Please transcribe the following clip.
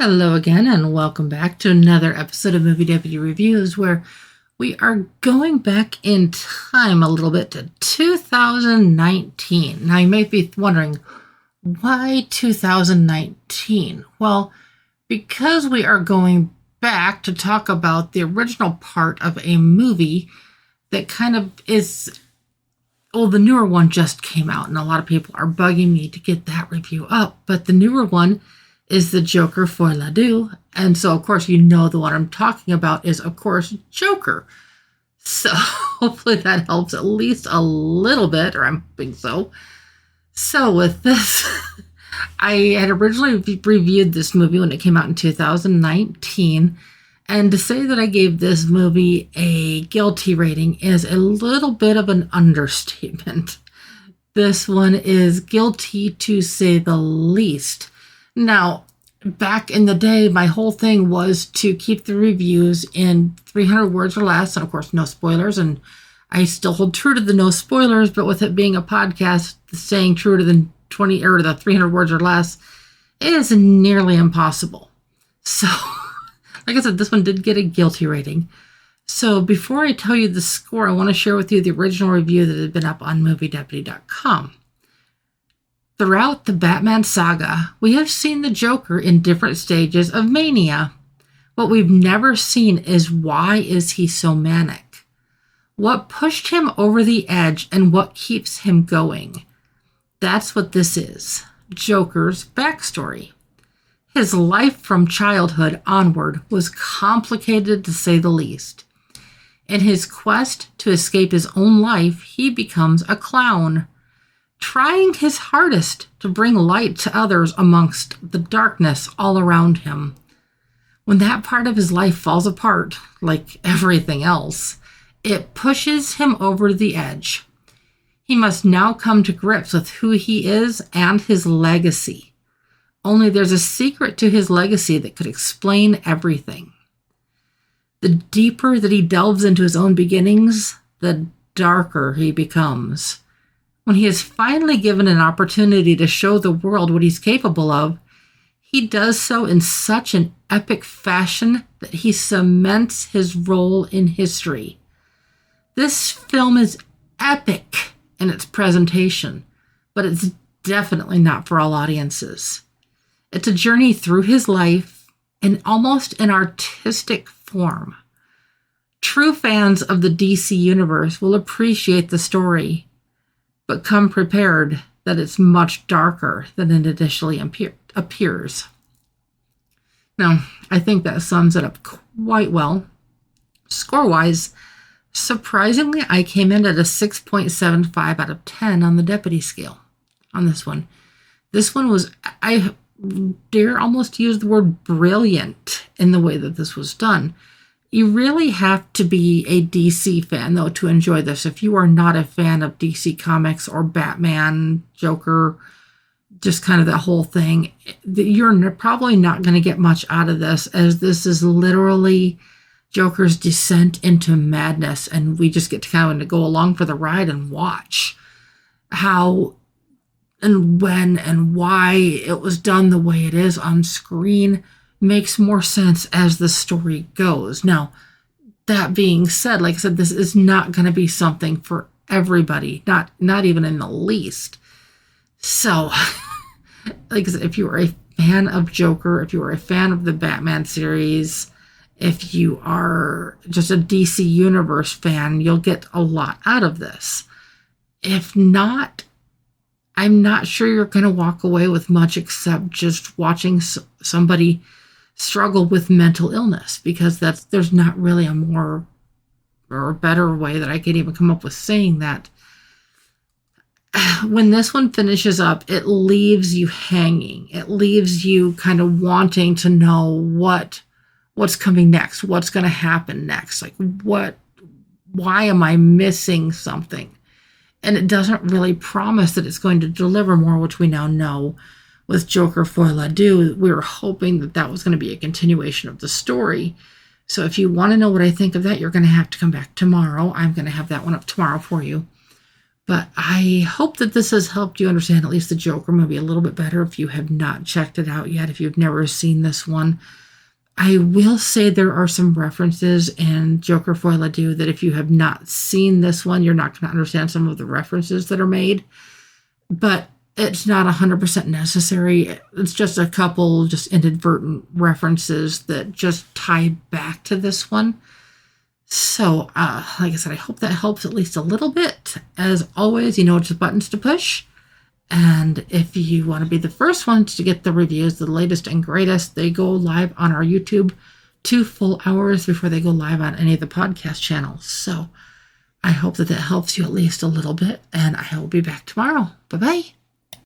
Hello again, and welcome back to another episode of Movie Deputy Reviews, where we are going back in time a little bit to 2019. Now, you may be wondering, why 2019? Well, because we are going back to talk about the original part of a movie that kind of is, well, the newer one just came out, and a lot of people are bugging me to get that review up, but the newer one is the Joker for La Deux. And so, of course, you know the one I'm talking about is, of course, Joker. So hopefully that helps at least a little bit, or I'm hoping so. So with this, I had originally reviewed this movie when it came out in 2019. And to say that I gave this movie a guilty rating is a little bit of an understatement. This one is guilty to say the least. Now, back in the day, my whole thing was to keep the reviews in 300 words or less, and of course, no spoilers. And I still hold true to the no spoilers, but with it being a podcast, staying true to the 20 or the 300 words or less is nearly impossible. So, like I said, this one did get a guilty rating. So, before I tell you the score, I want to share with you the original review that had been up on MovieDeputy.com. Throughout the Batman saga, we have seen the Joker in different stages of mania. What we've never seen is why is he so manic? What pushed him over the edge and what keeps him going? That's what this is, Joker's backstory. His life from childhood onward was complicated to say the least. In his quest to escape his own life, he becomes a clown, trying his hardest to bring light to others amongst the darkness all around him. When that part of his life falls apart, like everything else, it pushes him over the edge. He must now come to grips with who he is and his legacy. Only there's a secret to his legacy that could explain everything. The deeper that he delves into his own beginnings, the darker he becomes. When he is finally given an opportunity to show the world what he's capable of, he does so in such an epic fashion that he cements his role in history. This film is epic in its presentation, but it's definitely not for all audiences. It's a journey through his life in almost an artistic form. True fans of the DC universe will appreciate the story, but come prepared that it's much darker than it initially appears. Now, I think that sums it up quite well. Score-wise, surprisingly, I came in at a 6.75 out of 10 on the Deputy scale on this one. This one was, I dare almost use the word brilliant in the way that this was done. You really have to be a DC fan, though, to enjoy this. If you are not a fan of DC Comics or Batman, Joker, just kind of that whole thing, you're probably not going to get much out of this, as this is literally Joker's descent into madness, and we just get to kind of go along for the ride and watch how and when and why it was done the way it is on screen. Makes more sense as the story goes. Now, that being said, like I said, this is not going to be something for everybody, not even in the least. So, like I said, if you are a fan of Joker, if you are a fan of the Batman series, if you are just a DC Universe fan, you'll get a lot out of this. If not, I'm not sure you're going to walk away with much except just watching somebody struggle with mental illness, because there's not really a more or a better way that I could even come up with saying that. When this one finishes up, it leaves you hanging. It leaves you kind of wanting to know what's coming next, what's going to happen next, like why am I missing something? And it doesn't really promise that it's going to deliver more, which we now know. With Joker for La Deux, we were hoping that was going to be a continuation of the story. So if you want to know what I think of that, you're going to have to come back tomorrow. I'm going to have that one up tomorrow for you. But I hope that this has helped you understand at least the Joker movie a little bit better if you have not checked it out yet, if you've never seen this one. I will say there are some references in Joker Foil Adieu that if you have not seen this one, you're not going to understand some of the references that are made. But it's not 100% necessary. It's just a couple just inadvertent references that just tie back to this one. So, like I said, I hope that helps at least a little bit. As always, you know which buttons to push. And if you want to be the first ones to get the reviews, the latest and greatest, they go live on our YouTube 2 full hours before they go live on any of the podcast channels. So I hope that helps you at least a little bit. And I will be back tomorrow. Bye-bye.